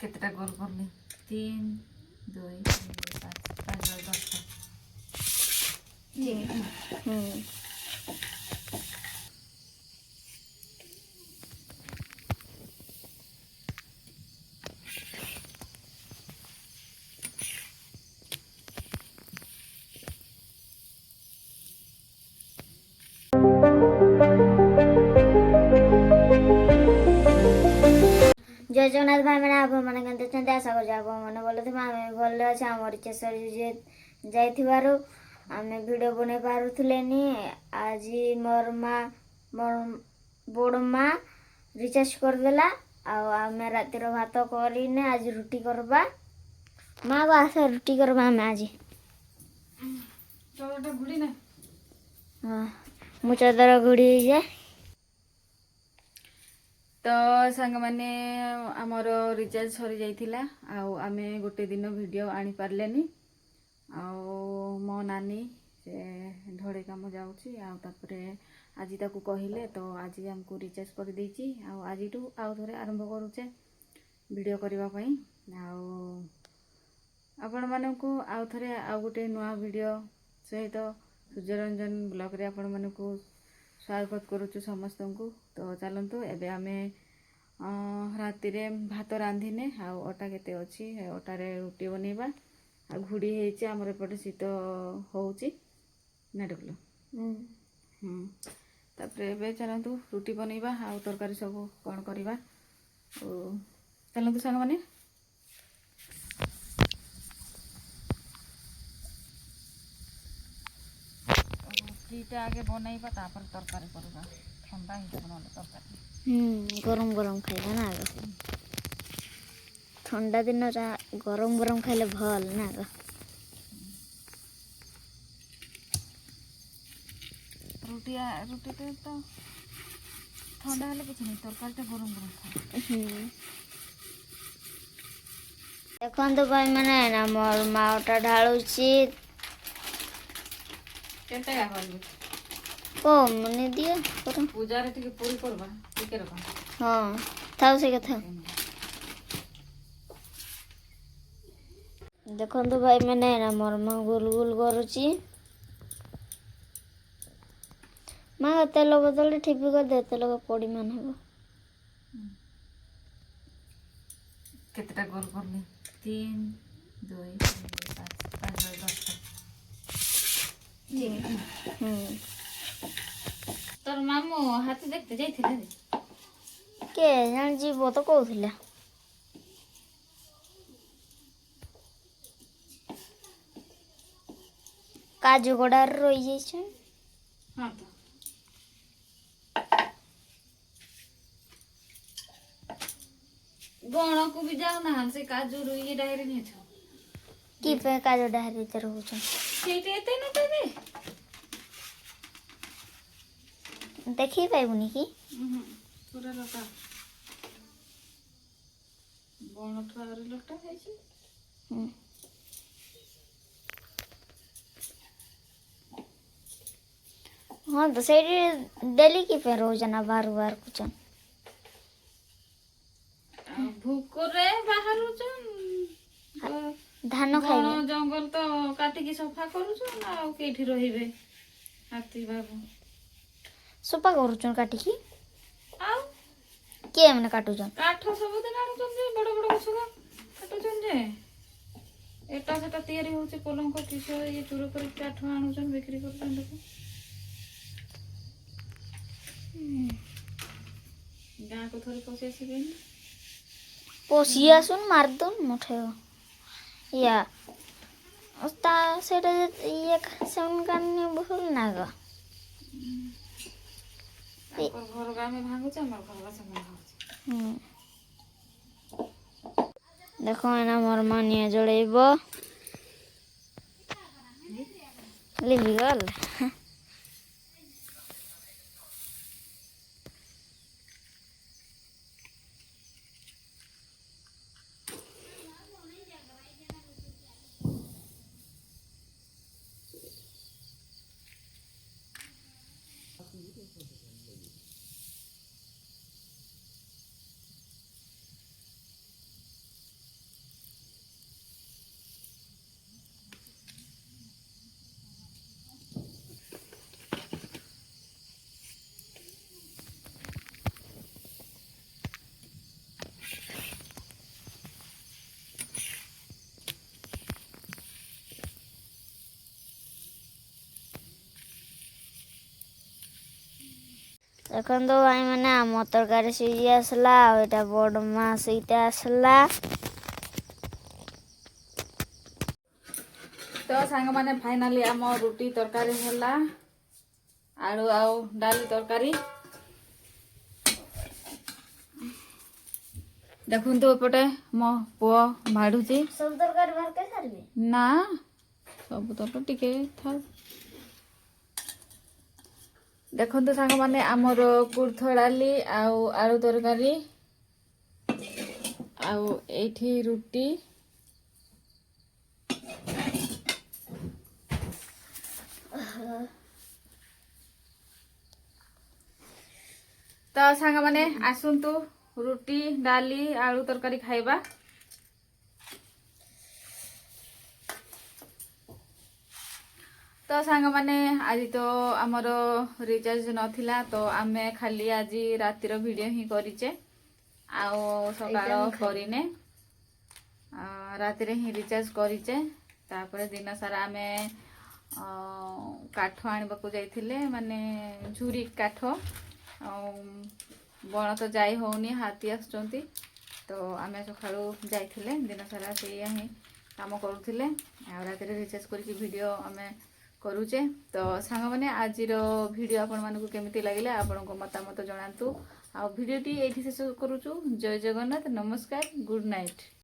केतेटा गोल करली 3 2 3 5 5 10टा ठीक है। जय जगन्नाथ भाई मैंने आप मैंने कहते आशा कर मैंने बोले थे आम भल अच्छे आम रिचार्ज सरी आम भिड बन पारुनी आज मोर माँ मोर बड़ माँ रिचार्ज करदेला आम रातिर भात करने आज रुटी करवा माँ को आस रुटी करवा आम आज हाँ मु चदर घोड़ी जाए तो सांग माने आमर रिचार्ज सरी जाइथिला आमे गोटे दिन वीडियो आनी पारलेनी मो नानी से ढोड़े काम जाउची तापरे आज ताकू कहिले तो आज हमको रिचार्ज कर देची आज आउ थोड़े आरंभ करूचे वीडियो करबा पई आपण मानकू आउ थोड़े आउ गोटे नुआ वीडियो सहित सूर्यरंजन ब्लॉग रे आपण मानकू स्वागत करुचु समस्त को। तो चलतु एबे आमे राति रे भात रांधिने अटा केते अछि अटारे रुटी बनेबा घुड़ी हेछि हमर एपटे शीत होउची नेडकलो तापरे एबे चलतु रुटी बनेबा तरकारी सब कोन करबा चलतु संग माने रुटीटा आगे बनाइबा तापर तरकारी करबा ठंडा ही बनले तरकारी गरम गरम खाइबा ना ठंडा दिन गरम गरम खाइले भल ना रुटी तो ठंडा हेले कुछ नहीं तरकारीटा गरम गरम खाए देखो भाई मैंने ना मोर माओटा ढालुची केनता या करबे को मने दिया करो पूजा रे टिके पूरी करबा टिके रखा हां थाउ से कथा देखो भाई मैंने ना मोर माँ गोल गोल करुची माँ तेल बदल ठीक कर दे तेल पड़ी मान हेबो केतेटा गोल करली 3 2 3 5 5 10टा ठीक है। तोर मामू हाथी देखते जाइथिले के जान जीव तो कहूला काजू गड़ार रही जाइछन हां तो गण को भी जाऊ ना से काजू रुई डायरी नहीं छ की पे काजू डायरी ते रहउछन सेते एते न तबे देखी पाइबुनी की पूरा लटा गण ठारे लटा है हाँ तो सही डेली की पे रोजाना बार बार कुछ भूख रे बाहर चन धान खाइबे जंगल तो काटी की सफा करू छ ना केठी रहिबे हाथी बाबू सफा करूछन काटी की आ के मने काटुछन काठ सब दिन आनु चन जे बड़ बड़ गछ का काटु चन जे एटा सेटा तयारी होचे पलंग को टिसो ये चूरो कर काठ आनु चन बिक्री कर चन देखो गाँ को थोड़ी पसी आसीबे पोसिया सुन मार दोन मुठे या उस्ता सेटा ये सुन करने भूल ना ग और घर गाँ में भांगु छ हमर घर का संग भांगु देखो एना मोर मानिया जड़ेबो लिबी गल ଦେଖନ୍ତୁ ଭାଇମାନେ ଆମ ତରକାରୀ ସିଝି ଆସିଲା ଆଉ ଏଇଟା ବଡ଼ ମାଛ ସେଇଟା ଆସିଲା। ତ ସାଙ୍ଗମାନେ ଫାଇନାଲି ଆମ ରୁଟି ତରକାରୀ ହେଲା, ଆଳୁ ଆଉ ଡାଲି ତରକାରୀ। ଦେଖନ୍ତୁ ଏପଟେ ମୋ ପୁଅ ବାଢୁଛି। ସବୁ ତରକାରୀ ବାହାର ସାରିବେ ନା ସବୁ ତରକାରୀ ଟିକେ ଥାଉ। ଦେଖନ୍ତୁ ସାଙ୍ଗମାନେ ଆମର କୁର୍ଥ ଡାଲି ଆଉ ଆଳୁ ତରକାରୀ ଆଉ ଏଇଠି ରୁଟି। ତ ସାଙ୍ଗମାନେ ଆସନ୍ତୁ ରୁଟି ଡାଲି ଆଳୁ ତରକାରୀ ଖାଇବା। ତ ସାଙ୍ଗମାନେ ଆଜି ତ ଆମର ରିଚାର୍ଜ ନଥିଲା, ତ ଆମେ ଖାଲି ଆଜି ରାତିର ଭିଡ଼ିଓ ହିଁ କରିଛେ, ଆଉ ସକାଳ କରିନେ। ରାତିରେ ହିଁ ରିଚାର୍ଜ କରିଛେ। ତାପରେ ଦିନ ସାରା ଆମେ କାଠ ଆଣିବାକୁ ଯାଇଥିଲେ, ମାନେ ଝୁରି କାଠ। ବଣ ତ ଯାଇ ହେଉନି, ହାତୀ ଆସୁଛନ୍ତି। ତ ଆମେ ସକାଳୁ ଯାଇଥିଲେ, ଦିନ ସାରା ସେଇଆ ହିଁ କାମ କରୁଥିଲେ, ଆଉ ରାତିରେ ରିଚାର୍ଜ କରିକି ଭିଡ଼ିଓ ଆମେ କରୁଛେ। ତ ସାଙ୍ଗମାନେ ଆଜିର ଭିଡ଼ିଓ ଆପଣମାନଙ୍କୁ କେମିତି ଲାଗିଲା ଆପଣଙ୍କ ମତାମତ ଜଣାନ୍ତୁ। ଆଉ ଭିଡ଼ିଓଟି ଏଇଠି ଶେଷ କରୁଛୁ। ଜୟ ଜଗନ୍ନାଥ, ନମସ୍କାର, ଗୁଡ୍ ନାଇଟ୍।